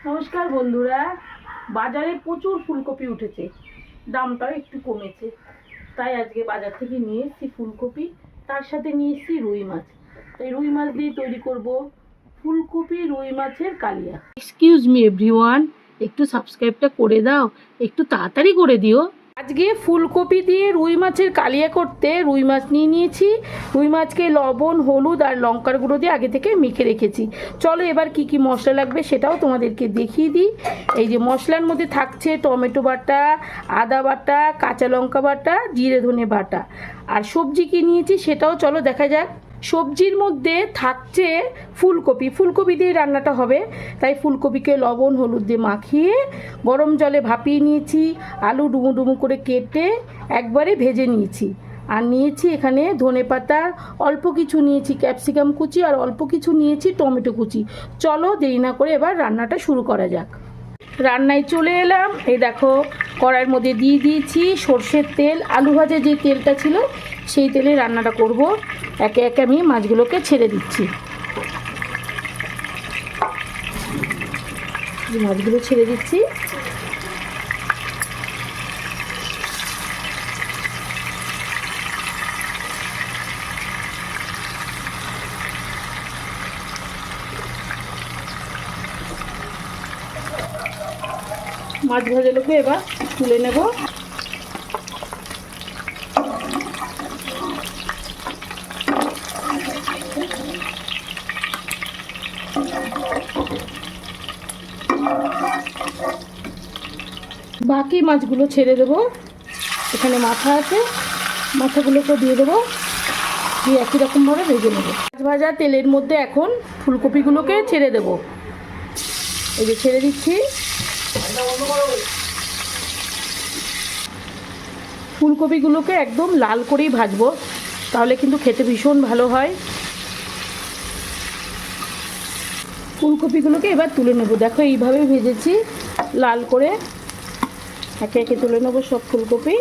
নমস্কার বন্ধুরা। বাজারে প্রচুর ফুলকপি উঠেছে, দামটাও একটু কমেছে, তাই আজকে বাজার থেকে নিয়ে এসেছি ফুলকপি। তার সাথে নিয়ে এসেছি রুই মাছ। তাই রুই মাছ দিয়ে তৈরি করব ফুলকপি রুই মাছের কালিয়া। এক্সকিউজ মি এভরিওয়ান, একটু সাবস্ক্রাইবটা করে দাও, একটু তাড়াতাড়ি করে দিও। আজকে ফুলকপি দিয়ে রুই মাছের কালিয়া করতে রুই মাছ নিয়ে নিয়েছি। রুই মাছকে লবণ, হলুদ আর লঙ্কার গুঁড়ো দিয়ে আগে থেকে মেখে রেখেছি। চলো এবার কি কি মশলা লাগবে সেটাও তোমাদেরকে দেখিয়ে দিই। এই যে মশলার মধ্যে থাকছে টমেটো বাটা, আদা বাটা, কাঁচা লঙ্কা বাটা, জিরে ধনে বাটা। আর সবজি কি নিয়েছি সেটাও চলো দেখা যাক। সবজির মধ্যে থাকছে ফুলকপি। ফুলকপি দিয়ে রান্নাটা হবে, তাই ফুলকপিকে লবণ হলুদ দিয়ে মাখিয়ে গরম জলে ভাপিয়ে নিয়েছি। আলু ডুমু ডুমু করে কেটে একবারে ভেজে নিয়েছি। আর নিয়েছি এখানে ধনেপাতা, অল্প কিছু নিয়েছি ক্যাপসিকাম কুচি, আর অল্প কিছু নিয়েছি টমেটো কুচি। চলো দেরি না করে এবার রান্নাটা শুরু করা যাক। রান্নায় চলে এলাম। এই দেখো কড়াইয়ের মধ্যে দিয়ে দিয়েছি সর্ষের তেল। আলু ভাজা যে তেলটা ছিল সেই তেলে রান্নাটা করব। একে একে আমি মাছগুলোকে ছেড়ে দিচ্ছি। মাছগুলো ছেড়ে দিচ্ছি। মাছ ভাজাগুলোকে এবার তুলে নেব। বাকি মাছগুলো ছেড়ে দেবো। এখানে মাথা আছে, মাথাগুলোকে দিয়ে দেবো, দিয়ে একই রকমভাবে ভেজে নেবো। মাছ ভাজা তেলের মধ্যে এখন ফুলকপিগুলোকে ছেড়ে দেবো। এই যে ছেড়ে দিচ্ছি। ফুলকপিগুলোকে একদম লাল করেই ভাজবো, তাহলে কিন্তু খেতে ভীষণ ভালো হয়। ফুলকপিগুলোকে এবার তুলে নেবো। দেখো এইভাবে ভেজেছি লাল করে। একে একে তুলে নেবো সব ফুলকপি।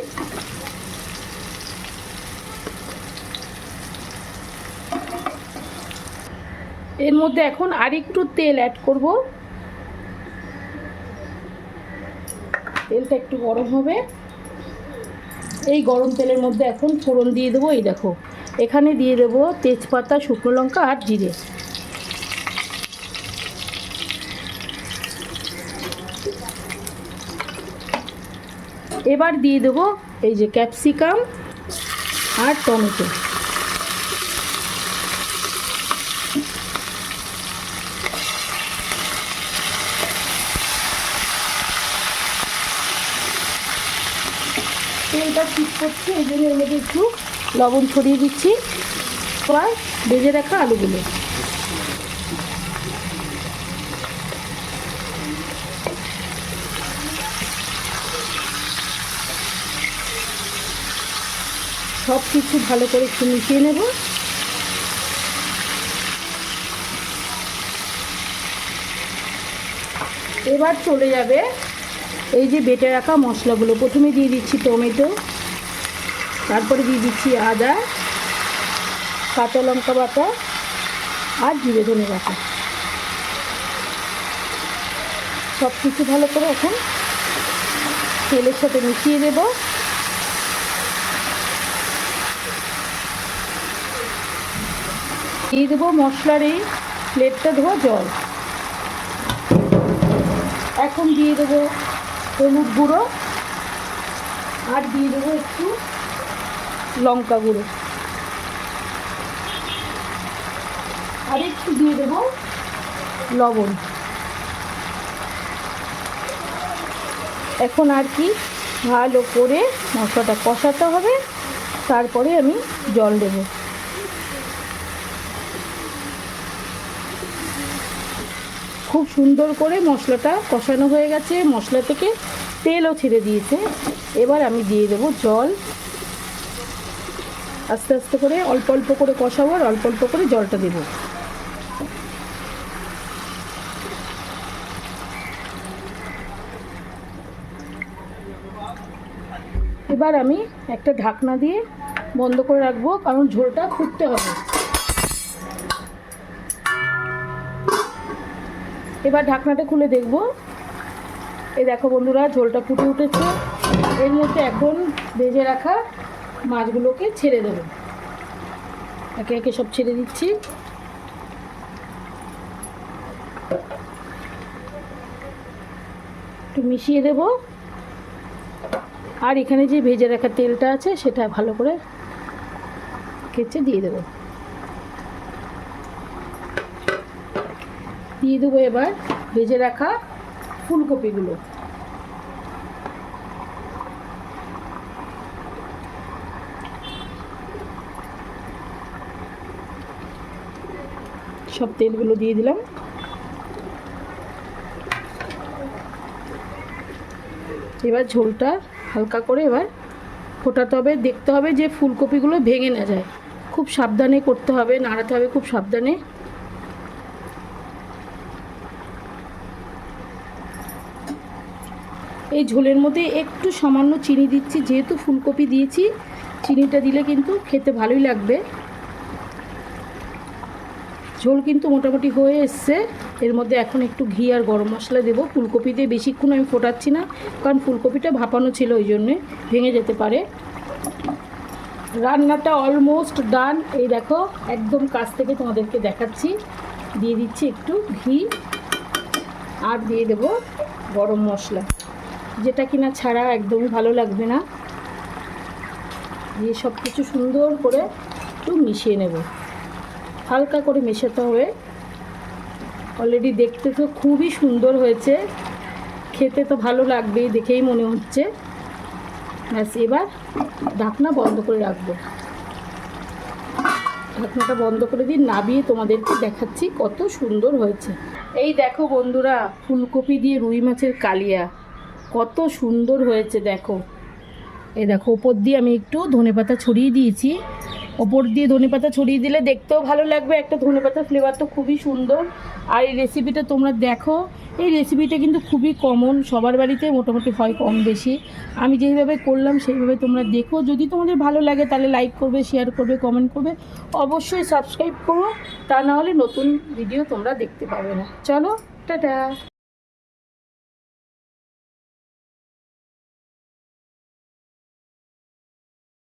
এর মধ্যে এখন আরেকটু তেল অ্যাড করব। তেলটা একটু গরম হবে। এই গরম তেলের মধ্যে এখন ফোড়ন দিয়ে দেবো। এই দেখো এখানে দিয়ে দেবো তেজপাতা, শুকনো লঙ্কা আর জিরে। এবার দিয়ে দেবো এই যে ক্যাপসিকাম আর টমেটো। তেলটা ঠিক করছে, এই জন্য এর মধ্যে একটু লবণ ছড়িয়ে দিচ্ছি। এবার ভেজে রাখা আলুগুলো সব কিছু ভালো করে একটু মিশিয়ে নেব। এবার চলে যাবে এই যে বেটে রাখা মশলাগুলো। প্রথমে দিয়ে দিচ্ছি টমেটো, তারপরে দিয়ে দিচ্ছি আদা, কাঁচা লঙ্কা বাটা আর জিরে ধনে বাটা। সব কিছু ভালো করে এখন তেলের সাথে মিশিয়ে দেব। দিয়ে দেবো মশলার এই প্লেটটা ধোয়া জল। এখন দিয়ে দেবো হলুদ গুঁড়ো আর দিয়ে দেবো একটু লঙ্কা গুঁড়ো, আর একটু দিয়ে দেবো লবণ। এখন আর কি ভালো করে মশলাটা কষাতে হবে, তারপরে আমি জল দেবো। খুব সুন্দর করে মশলাটা কষানো হয়ে গেছে, মশলা থেকে তেলও ছেড়ে দিয়েছে। এবার আমি দিয়ে দেবো জল। আস্তে আস্তে করে অল্প অল্প করে কষাবো আর অল্প অল্প করে জলটা দেবো। এবার আমি একটা ঢাকনা দিয়ে বন্ধ করে রাখবো, কারণ ঝোলটা ফুটতে হবে। এবার ঢাকনাটা খুলে দেখব। এই দেখো বন্ধুরা, ঝোলটা ফুটে উঠেছে। এর মধ্যে এখন ভেজে রাখা মাছগুলোকে ছেড়ে দেবো। একে একে সব ছেড়ে দিচ্ছি। একটু মিশিয়ে দেব। আর এখানে যে ভেজে রাখা তেলটা আছে সেটা ভালো করে কেচে দিয়ে দেবো। দিয়ে দেবো এবার ভেজে রাখা ফুলকপিগুলো। সব তেলগুলো দিয়ে দিলাম। এবার ঝোলটা হালকা করে এবার ফোটাতে হবে। দেখতে হবে যে ফুলকপিগুলো ভেঙে না যায়, খুব সাবধানে করতে হবে, নাড়াতে হবে খুব সাবধানে। এই ঝোলের মধ্যে একটু সামান্য চিনি দিচ্ছি, যেহেতু ফুলকপি দিয়েছি চিনিটা দিলে কিন্তু খেতে ভালোই লাগবে। ঝোল কিন্তু মোটামুটি হয়ে এসছে। এর মধ্যে এখন একটু ঘি আর গরম মশলা দেবো। ফুলকপি দিয়ে বেশিক্ষণ আমি ফোটাচ্ছি না, কারণ ফুলকপিটা ভাপানো ছিল, ওই জন্যে ভেঙে যেতে পারে। রান্নাটা অলমোস্ট ডান। এই দেখো, একদম কাছ থেকে তোমাদেরকে দেখাচ্ছি। দিয়ে দিচ্ছি একটু ঘি আর দিয়ে দেবো গরম মশলা, যেটা কিনা ছাড়া একদমই ভালো লাগবে না। দিয়ে সব কিছু সুন্দর করে একটু মিশিয়ে নেব। হালকা করে মেশাতে হবে। অলরেডি দেখতে তো খুবই সুন্দর হয়েছে, খেতে তো ভালো লাগবেই দেখেই মনে হচ্ছে। ব্যাস, এবার ঢাকনা বন্ধ করে রাখবো। ঢাকনাটা বন্ধ করে দিয়ে নাবিয়ে তোমাদেরকে দেখাচ্ছি কত সুন্দর হয়েছে। এই দেখো বন্ধুরা, ফুলকপি দিয়ে রুই মাছের কালিয়া কত সুন্দর হয়েছে দেখো। এই দেখো, ওপর দিয়ে আমি একটু ধনেপাতা ছড়িয়ে দিয়েছি। ওপর দিয়ে ধনেপাতা ছড়িয়ে দিলে দেখতেও ভালো লাগবে, একটা ধনেপাতার ফ্লেভার তো খুবই সুন্দর। আর এই রেসিপিটা তোমরা দেখো, এই রেসিপিটা কিন্তু খুবই কমন, সবার বাড়িতে মোটামুটি হয় কম বেশি। আমি যেইভাবে করলাম সেইভাবে তোমরা দেখো। যদি তোমাদের ভালো লাগে তাহলে লাইক করবে, শেয়ার করবে, কমেন্ট করবে, অবশ্যই সাবস্ক্রাইব করো, তা নাহলে নতুন ভিডিও তোমরা দেখতে পাবে না। চলো, টাটা।